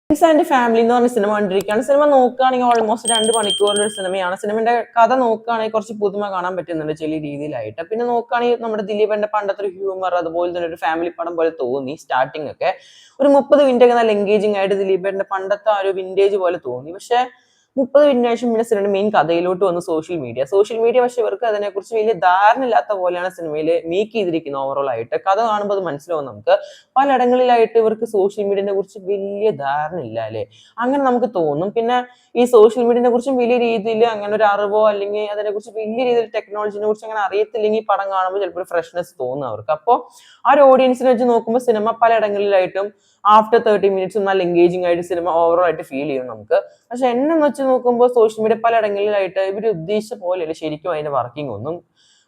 And family എന്ന് പറഞ്ഞ cinema കണ്ടിരിക്കുകയാണ്. Cinema നോക്കുകയാണെങ്കിൽ ഓൾമോസ്റ്റ് 2 മണിക്കൂറിന്റെ ഒരു സിനിമയാണ്. സിനിമയുടെ കഥ നോക്കുകയാണെങ്കിൽ കുറച്ച് പുതുമ കാണാൻ പറ്റുന്നുണ്ട് ചില രീതിയിലായിട്ട്. പിന്നെ നോക്കുകയാണെങ്കിൽ നമ്മുടെ ദിലീപന്റെ പണ്ടത്തെ ഒരു ഹ്യൂമർ, അതുപോലെ തന്നെ ഒരു ഫാമിലി പടം പോലെ തോന്നി. സ്റ്റാർട്ടിംഗ് ഒക്കെ ഒരു 30 മിനിറ്റ് ഒക്കെ നല്ല എൻഗേജിംഗ് ആയിട്ട് ദിലീപന്റെ പണ്ടത്തെ ആ ഒരു വിന്റേജ് പോലെ തോന്നി. പക്ഷെ 30 മിനിറ്റിന് ശേഷം പിന്നെ സിനിമയുടെ മെയിൻ കഥയിലോട്ട് വന്നു സോഷ്യൽ മീഡിയ പക്ഷെ ഇവർക്ക് അതിനെക്കുറിച്ച് വലിയ ധാരണ ഇല്ലാത്ത പോലെയാണ് സിനിമയിൽ മേക്ക് ചെയ്തിരിക്കുന്നത്. ഓവറോൾ ആയിട്ട് കഥ കാണുമ്പോൾ അത് മനസ്സിലാവും നമുക്ക്. പലയിടങ്ങളിലായിട്ട് ഇവർക്ക് സോഷ്യൽ മീഡിയനെ കുറിച്ച് വലിയ ധാരണ ഇല്ല അല്ലെ, അങ്ങനെ നമുക്ക് തോന്നും. പിന്നെ ഈ സോഷ്യൽ മീഡിയനെ കുറിച്ചും വലിയ രീതിയിൽ അങ്ങനെ ഒരു അറിവോ അല്ലെങ്കിൽ അതിനെക്കുറിച്ച് വലിയ രീതിയിൽ ടെക്നോളജിനെ കുറിച്ച് അങ്ങനെ അറിയത്തില്ലെങ്കിൽ പടം കാണുമ്പോൾ ചിലപ്പോൾ ഒരു ഫ്രഷ്നെസ് തോന്നും അവർക്ക്. അപ്പോൾ ആ ഒരു ഓഡിയൻസിനെ വെച്ച് നോക്കുമ്പോൾ സിനിമ പലയിടങ്ങളിലായിട്ടും ആഫ്റ്റർ 30 മിനിറ്റ്സ് നല്ല എൻഗേജിംഗ് ആയിട്ട് സിനിമ ഓവറോൾ ആയിട്ട് ഫീൽ ചെയ്യും നമുക്ക്. പക്ഷെ എന്നെ വെച്ച് നോക്കുമ്പോൾ സോഷ്യൽ മീഡിയ പലയിടങ്ങളിലായിട്ട് ഇവർ ഉദ്ദേശിച്ച പോലെയല്ല ശരിക്കും അതിന്റെ വർക്കിംഗ് ഒന്നും.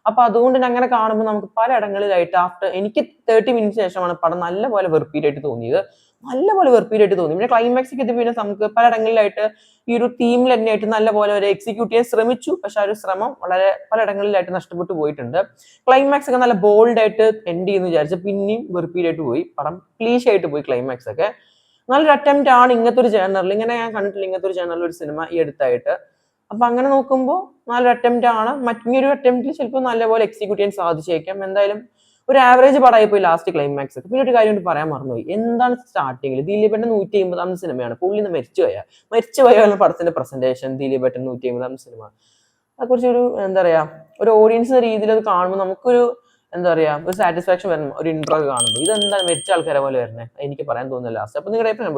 അപ്പൊ അതുകൊണ്ട് തന്നെ അങ്ങനെ കാണുമ്പോൾ നമുക്ക് പലയിടങ്ങളിലായിട്ട് എനിക്ക് 30 മിനിറ്റ്സ് ശേഷമാണ് പടം നല്ലപോലെ വെറുപ്പീരായിട്ട് തോന്നിയത്. നല്ലപോലെ വെറുപ്പീരായിട്ട് തോന്നി. പിന്നെ ക്ലൈമാക്സ് ഒക്കെ പിന്നെ നമുക്ക് പലയിടങ്ങളിലായിട്ട് ഈ ഒരു തീമിൽ തന്നെയായിട്ട് നല്ലപോലെ ഒരു എക്സിക്യൂട്ട് ചെയ്യാൻ ശ്രമിച്ചു. പക്ഷെ ആ ഒരു ശ്രമം വളരെ പലയിടങ്ങളിലായിട്ട് നഷ്ടപ്പെട്ടു പോയിട്ടുണ്ട്. ക്ലൈമാക്സ് ഒക്കെ നല്ല ബോൾഡ് ആയിട്ട് എൻഡ് ചെയ്യുന്നു വിചാരിച്ച പിന്നെയും വെറുപ്പീരായിട്ട് പോയി പടം. ക്ലീഷ് ആയിട്ട് പോയി ക്ലൈമാക്സ് ഒക്കെ. നല്ലൊരു അറ്റംപ്റ്റ് ആണ് ഇങ്ങനത്തെ ഒരു ജേണറിൽ. ഇങ്ങനെ ഞാൻ കണ്ടിട്ടില്ല ഇങ്ങനത്തെ ഒരു ജേണറിൽ ഒരു സിനിമ ഈ അടുത്തായിട്ട്. അപ്പൊ അങ്ങനെ നോക്കുമ്പോൾ നല്ലൊരു അറ്റംപ്റ്റ് ആണ്. മറ്റൊരു അറ്റംപ്റ്റിൽ ചിലപ്പോൾ നല്ലപോലെ എക്സിക്യൂട്ട് ചെയ്യാൻ സാധിച്ചേക്കാം. എന്തായാലും ഒരു ആവറേജ് പടമായി പോയി ലാസ്റ്റ് ക്ലൈമാക്സ് ഒക്കെ. പിന്നെ ഒരു കാര്യം കൊണ്ട് പറയാൻ മറന്നുപോയി. എന്താണ് സ്റ്റാർട്ടിങ്ങിൽ ദിലീപേട്ടൻ 150 സിനിമയാണ്. പുള്ളി മരിച്ചുപോയ പടത്തിന്റെ പ്രസന്റേഷൻ ദിലീപേട്ടൻ 150 സിനിമ. അതേക്കുറിച്ച് ഒരു എന്താ പറയാ, ഒരു ഓഡിയൻസ് രീതിയിൽ അത് കാണുമ്പോൾ നമുക്കൊരു എന്താ പറയാ ഒരു സാറ്റിസ്ഫാക്ഷൻ വരണം. ഒരു ഇൻട്രോ കാണുമ്പോൾ ഇതെന്താ മരിച്ച ആൾക്കാരെ പോലെ വരുന്നത് എനിക്ക് പറയാൻ തോന്നുന്നില്ല ലാസ്റ്റ്. അപ്പൊ നിങ്ങളുടെ അഭിപ്രായം